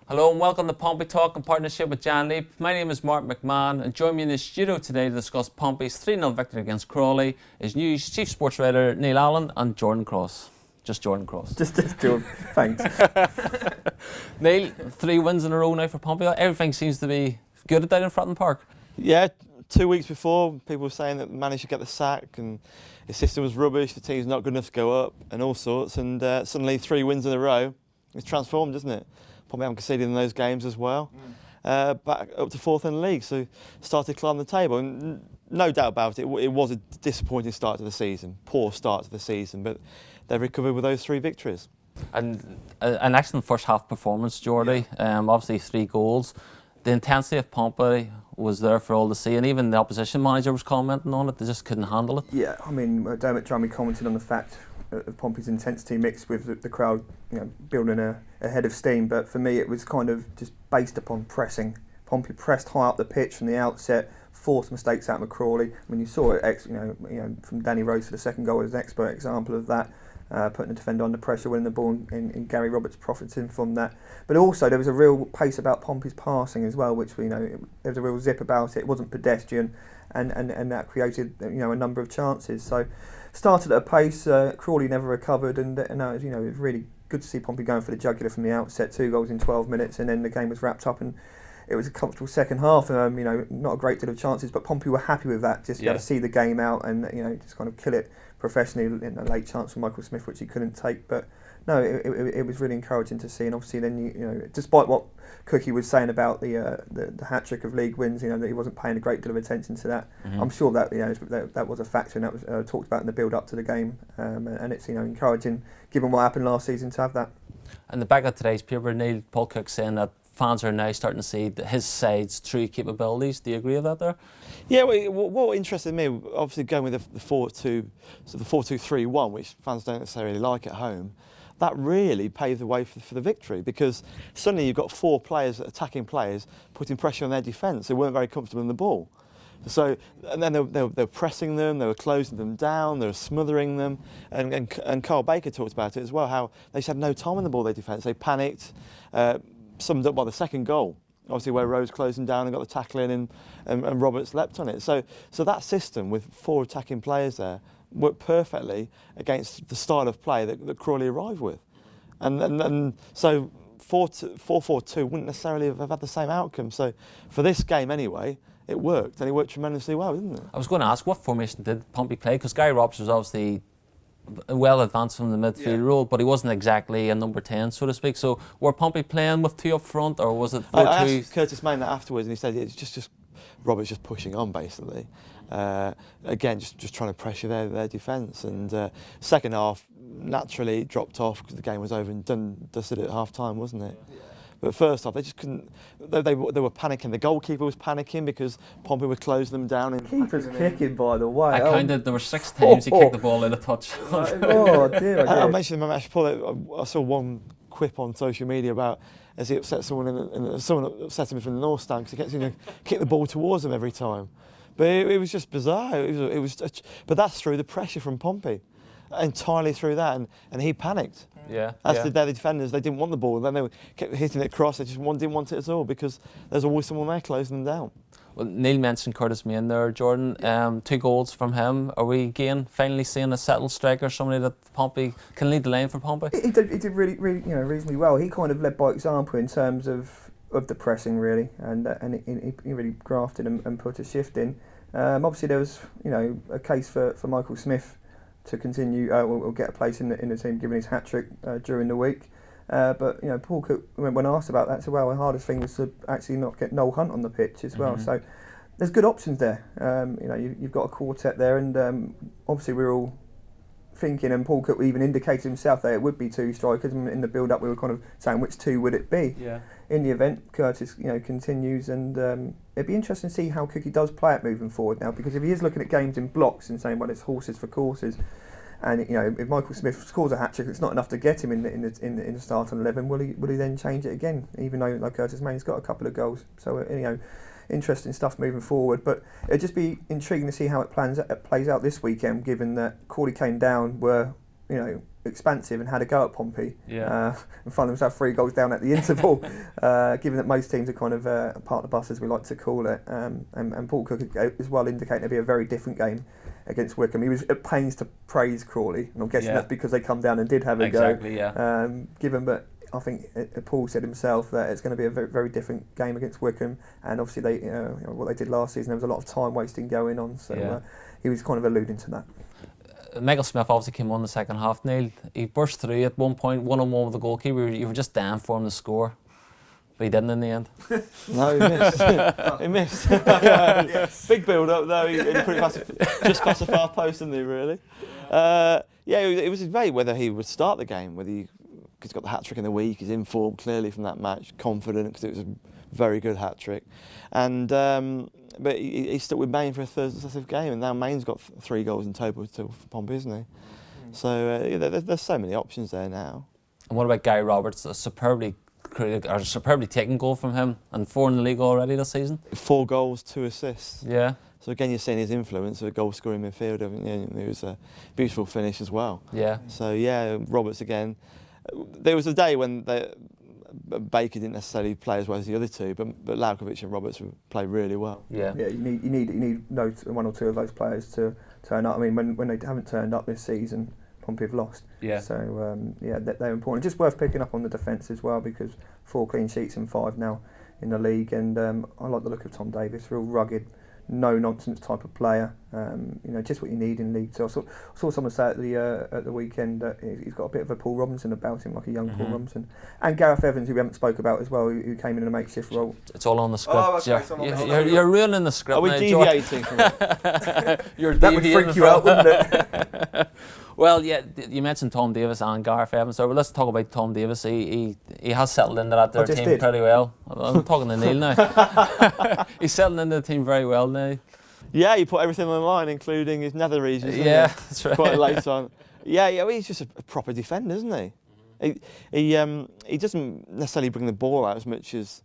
Hello and welcome to Pompey Talk in partnership with Jan Leap. My name is Mark McMahon and join me in the studio today to discuss Pompey's 3-0 victory against Crawley is News Chief Sports Writer Neil Allen and Jordan Cross. Just Jordan Cross. Just Jordan, thanks. Neil, 3 wins in a row now for Pompey. Everything seems to be good at down in Fratton Park. Yeah, 2 weeks before, people were saying that the manager should get the sack and his system was rubbish, the team's not good enough to go up and all sorts, and suddenly 3 wins in a row. It's transformed, isn't it? Pompey haven't conceded in those games as well. Back up to 4th in the league, so started climbing the table. And no doubt about it, it was a disappointing start to the season, poor start to the season, but they've recovered with those 3 victories. And an excellent first half performance, Geordie. Obviously 3 goals. The intensity of Pompey was there for all to see, and even the opposition manager was commenting on it. They just couldn't handle it. Yeah, I mean, Dermot Drummy commented on the fact of Pompey's intensity mixed with the crowd, building a head of steam. But for me, it was kind of just based upon pressing. Pompey pressed high up the pitch from the outset, forced mistakes out of Crawley. I mean, you saw it, from Danny Rose for the second goal as an expert example of that. Putting the defender under pressure, winning the ball, and Gary Roberts profiting from that. But also there was a real pace about Pompey's passing as well, which there was a real zip about it. It wasn't pedestrian, and that created a number of chances. So started at a pace. Crawley never recovered, and it was really good to see Pompey going for the jugular from the outset. 2 goals in 12 minutes, and then the game was wrapped up and it was a comfortable second half. Not a great deal of chances, but Pompey were happy with that. Just to be able to see the game out and just kind of kill it professionally. In a late chance from Michael Smith, which he couldn't take, but no, it was really encouraging to see. And obviously, then despite what Cookie was saying about the hat trick of league wins, that he wasn't paying a great deal of attention to that. Mm-hmm. I'm sure that that was a factor, and that was talked about in the build up to the game. And it's encouraging, given what happened last season, to have that. And the back of today's paper, Neil, Paul Cook saying that fans are now starting to see his side's true capabilities. Do you agree with that there? Yeah, what interested me, obviously going with the 4-2, so the 4-2-3-1, which fans don't necessarily like at home, that really paved the way for the victory, because suddenly you've got 4 players, attacking players, putting pressure on their defence. They weren't very comfortable in the ball. So, and then they were pressing them, they were closing them down, they were smothering them, and Carl Baker talked about it as well, how they just had no time in the ball, their defence. They panicked, summed up by the second goal, obviously where Rose closed them down and got the tackle in, and Roberts leapt on it. So that system with 4 attacking players there worked perfectly against the style of play that Crawley arrived with. And so 4-4-2 wouldn't necessarily have had the same outcome. So for this game anyway, it worked, and it worked tremendously well, didn't it? I was going to ask, what formation did Pompey play? Because Gary Roberts was obviously well advanced from the midfield role, but he wasn't exactly a number 10, so to speak. So were Pompey playing with 2 up front, or was it 4-2? I asked Curtis Main that afterwards, and he said it's just Roberts just pushing on, basically. Again, just trying to pressure their defence. And second half, naturally, dropped off because the game was over and dusted at half time, wasn't it? Yeah. But first off, they just couldn't. They were panicking. The goalkeeper was panicking because Pompey would close them down. And keeper's kicking, by the way. I counted. There were 6 times he kicked the ball out of touch. Oh dear! I mentioned in my match poll. I saw one quip on social media about as he upset someone, someone upset him from the North Stand because he kept saying kick the ball towards them every time. But it was just bizarre. But that's through the pressure from Pompey, entirely through that, and he panicked. Yeah. As did their defenders. They didn't want the ball, and then they kept hitting it across. They just didn't want it at all because there's always someone there closing them down. Well, Neil mentioned Curtis Main there, Jordan. 2 goals from him. Are we again finally seeing a settled striker, somebody that Pompey can lead the line for Pompey? He did really reasonably well. He kind of led by example in terms of the pressing, really, and he really grafted and put a shift in. Obviously, there was a case for Michael Smith to continue or get a place in the team, given his hat trick during the week. But Paul Cook, when asked about that, said, well, the hardest thing was to actually not get Noel Hunt on the pitch as well. Mm-hmm. So there's good options there. You've got a quartet there, and obviously we're all thinking, and Paul Cook even indicated himself that it would be 2 strikers. And in the build-up, we were kind of saying which 2 would it be. Yeah. In the event, Curtis continues, and it'd be interesting to see how Cookie does play it moving forward now, because if he is looking at games in blocks and saying, well, it's horses for courses, and if Michael Smith scores a hat trick, it's not enough to get him in the starting 11. Will he then change it again? Even though like Curtis Main's got a couple of goals, so interesting stuff moving forward. But it'd just be intriguing to see how it plays out this weekend, given that Crawley came down, were expansive and had a go at Pompey. Yeah. And found themselves 3 goals down at the interval, given that most teams are kind of part of the bus, as we like to call it. And Paul Cook as well indicating it'd be a very different game against Wycombe. He was at pains to praise Crawley, and I'm guessing that's because they come down and did have a go. Exactly, yeah. Given, but I think Paul said himself that it's going to be a very, very different game against Wycombe, and obviously they, what they did last season, there was a lot of time wasting going on. So he was kind of alluding to that. Michael Smith obviously came on the second half, Neil. He burst through at one point, one-on-one with the goalkeeper. You were just down for him to score, but he didn't in the end. No, he missed. He missed. Yes. Big build-up though. He put it just past the far post, didn't he, really? It was his debate whether he would start the game, whether he's got the hat-trick in the week, he's in form clearly from that match, confident because it was a very good hat-trick. And but he stuck with Maine for a third successive game, and now Maine's got 3 goals in total for Pompey, isn't he? So there's so many options there now. And what about Guy Roberts? A superbly taken goal from him, and 4 in the league already this season. 4 goals, 2 assists. Yeah. So again, you're seeing his influence of a goal-scoring midfielder, haven't you? And it was a beautiful finish as well. Yeah. So yeah, Roberts again. There was a day when Baker didn't necessarily play as well as the other 2, but Laukovic and Roberts play really well. Yeah, you need one or 2 of those players to turn up. I mean, when they haven't turned up this season, Pompey have lost. Yeah. So they're important. Just worth picking up on the defence as well, because 4 clean sheets and 5 now in the league, and I like the look of Tom Davis, real rugged, no nonsense type of player. Just what you need in League Two. I saw someone say at the weekend that he's got a bit of a Paul Robinson about him, like a young Paul Robinson, and Gareth Evans, who we haven't spoke about as well, who came in a makeshift role. It's all on the script. Oh, okay, You're ruining the script. Are we deviating from it? That would freak you out, wouldn't it? Well, yeah, you mentioned Tom Davis and Gareth Evans, so let's talk about Tom Davis. He has settled into that team pretty well. I'm talking to Neil now. He's settling into the team very well now. Yeah, he put everything on the line, including his nether regions. Yeah, that's right. Quite late on. Yeah, he's just a proper defender, isn't he? He doesn't necessarily bring the ball out as much as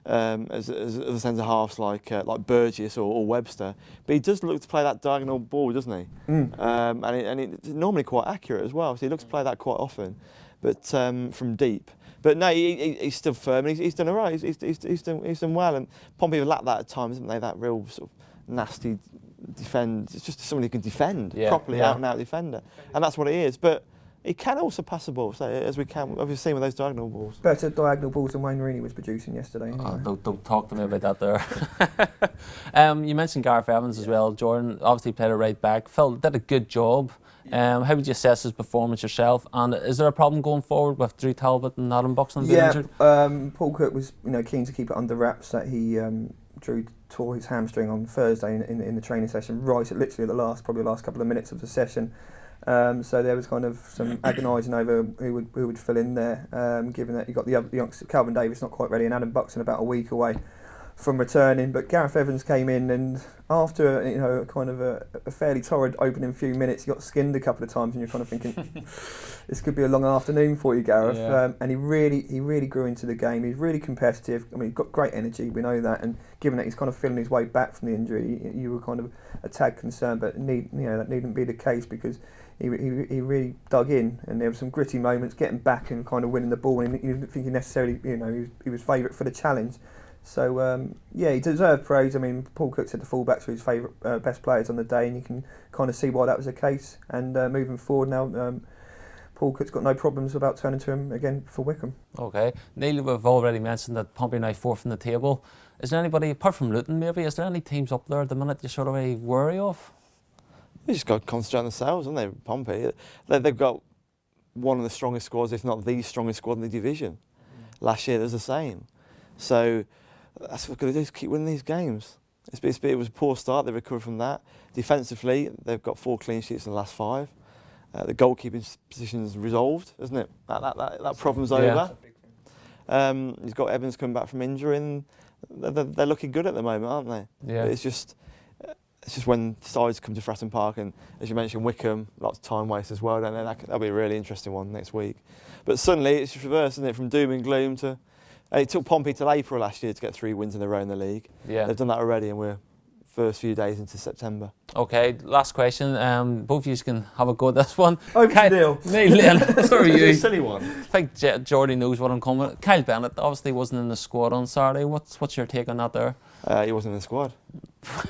other centre halves like Burgess or Webster, but he does look to play that diagonal ball, doesn't he? And it's normally quite accurate as well. So he looks to play that quite often, but from deep. But no, he's still firm. And he's done all right. He's done well. And Pompey have lacked that at times, haven't they? That real sort of nasty defend. It's just somebody who can defend properly, out and out defender, and that's what it is. But he can also pass the ball, so as we've seen with those diagonal balls. Better diagonal balls than Wayne Rooney was producing yesterday. Anyway. Don't talk to me about that there. You mentioned Gareth Evans as well. Jordan obviously played a right back. Phil did a good job. How would you assess his performance yourself? And is there a problem going forward with Drew Talbot and Adam Buxton being injured? Paul Cook was keen to keep it under wraps that he Drew tore his hamstring on Thursday in the training session, right at literally the last couple of minutes of the session. So there was kind of some agonising over who would fill in there, given that you got the youngster Calvin Davis not quite ready and Adam Buxton about a week away from returning. But Gareth Evans came in, and after kind of a fairly torrid opening few minutes, he got skinned a couple of times, and you're kind of thinking this could be a long afternoon for you, Gareth. Yeah. And he really grew into the game. He's really competitive. I mean, he's got great energy. We know that, and given that he's kind of feeling his way back from the injury, you were kind of a tad concerned, but that needn't be the case, because he really dug in, and there were some gritty moments getting back and kind of winning the ball, and you didn't think he necessarily he was favourite for the challenge. So he deserved praise. I mean, Paul Cook said the fullbacks were his favourite best players on the day, and you can kind of see why that was the case. And moving forward now, Paul Cook's got no problems about turning to him again for Wycombe. Okay. Neil, we've already mentioned that Pompey are now 4th in the table. Is there anybody, apart from Luton maybe, is there any teams up there at the minute you sort of worry of? They just got to concentrate on themselves, haven't they, Pompey? They've got one of the strongest squads, if not the strongest squad in the division. Last year, there's the same. So that's what they've got to do, is keep winning these games. It was a poor start, they recovered from that. Defensively, they've got 4 clean sheets in the last 5. The goalkeeping position's resolved, isn't it? That problem's over. He's got Evans coming back from injury, and they're looking good at the moment, aren't they? Yeah. But it's just when sides come to Fratton Park, and as you mentioned, Wycombe, lots of time waste as well, don't they? That'll be a really interesting one next week. But suddenly it's just reversed, isn't it? From doom and gloom to... It took Pompey till April last year to get 3 wins in a row in the league. Yeah. They've done that already, and we're first few days into September. Okay, last question. Both of you can have a go at this one. Over to Neil. Neil, sorry, It's a you. silly one. I think Jordy knows what I'm coming with. Kyle Bennett obviously wasn't in the squad on Saturday. What's your take on that there? He wasn't in the squad.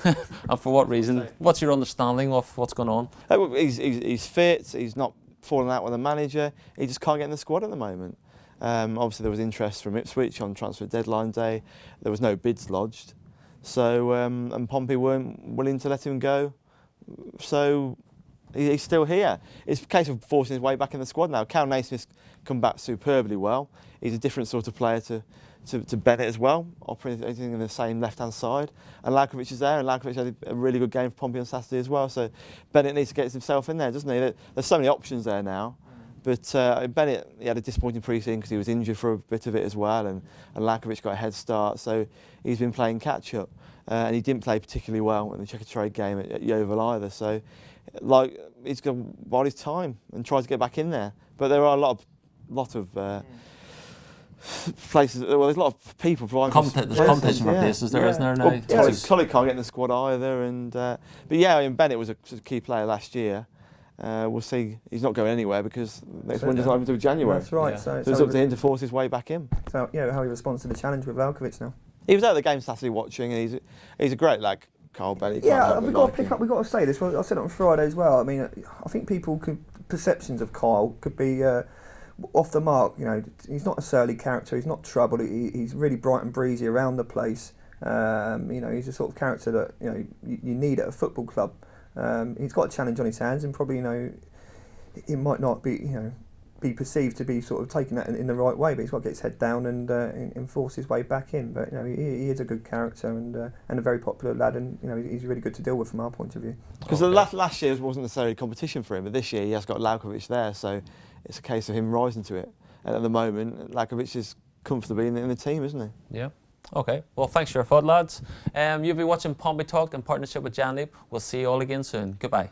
And for what reason? What's your understanding of what's going on? He's fit. He's not falling out with the manager. He just can't get in the squad at the moment. Obviously, there was interest from Ipswich on transfer deadline day. There was no bids lodged. So, and Pompey weren't willing to let him go. So, he's still here. It's a case of forcing his way back in the squad now. Cal Naismith's come back superbly well. He's a different sort of player to Bennett as well, operating in the same left-hand side. And Laukovic is there, and Laukovic had a really good game for Pompey on Saturday as well. So, Bennett needs to get himself in there, doesn't he? There's so many options there now. But Bennett, he had a disappointing pre-season because he was injured for a bit of it as well, and Laukovic got a head start, so he's been playing catch-up. And he didn't play particularly well in the Checkatrade game at Yeovil either, so he's going to bide his time and try to get back in there. But there are a lot of places, well, there's a lot of people providing There's competition for places there, isn't there now? Well, Crawley can't get in the squad either, but yeah, I mean, Bennett was a key player last year. We'll see. He's not going anywhere because next Monday's not even until January. That's right. Yeah. So it's up to him to force his way back in. So how he responds to the challenge with Laukovic now. He was at the game Saturday watching, and he's a great lad, Carl Bennett. Yeah, we've got to say this. Well, I said it on Friday as well. I mean, I think perceptions of Kyle could be off the mark. You know, he's not a surly character. He's not trouble. He's really bright and breezy around the place. You know, he's the sort of character that you need at a football club. He's got a challenge on his hands, and probably it might not be perceived to be sort of taking that in the right way, but he's got to get his head down and force his way back in. But he is a good character and a very popular lad, and he's really good to deal with from our point of view. Because last year wasn't necessarily competition for him, but this year he has got Laukovic there, so it's a case of him rising to it. And at the moment, Laukovic is comfortably in the team, isn't he? Yeah. Okay. Well, thanks for your thought, lads. You'll be watching Pompey Talk in partnership with Jan Leap. We'll see you all again soon. Goodbye.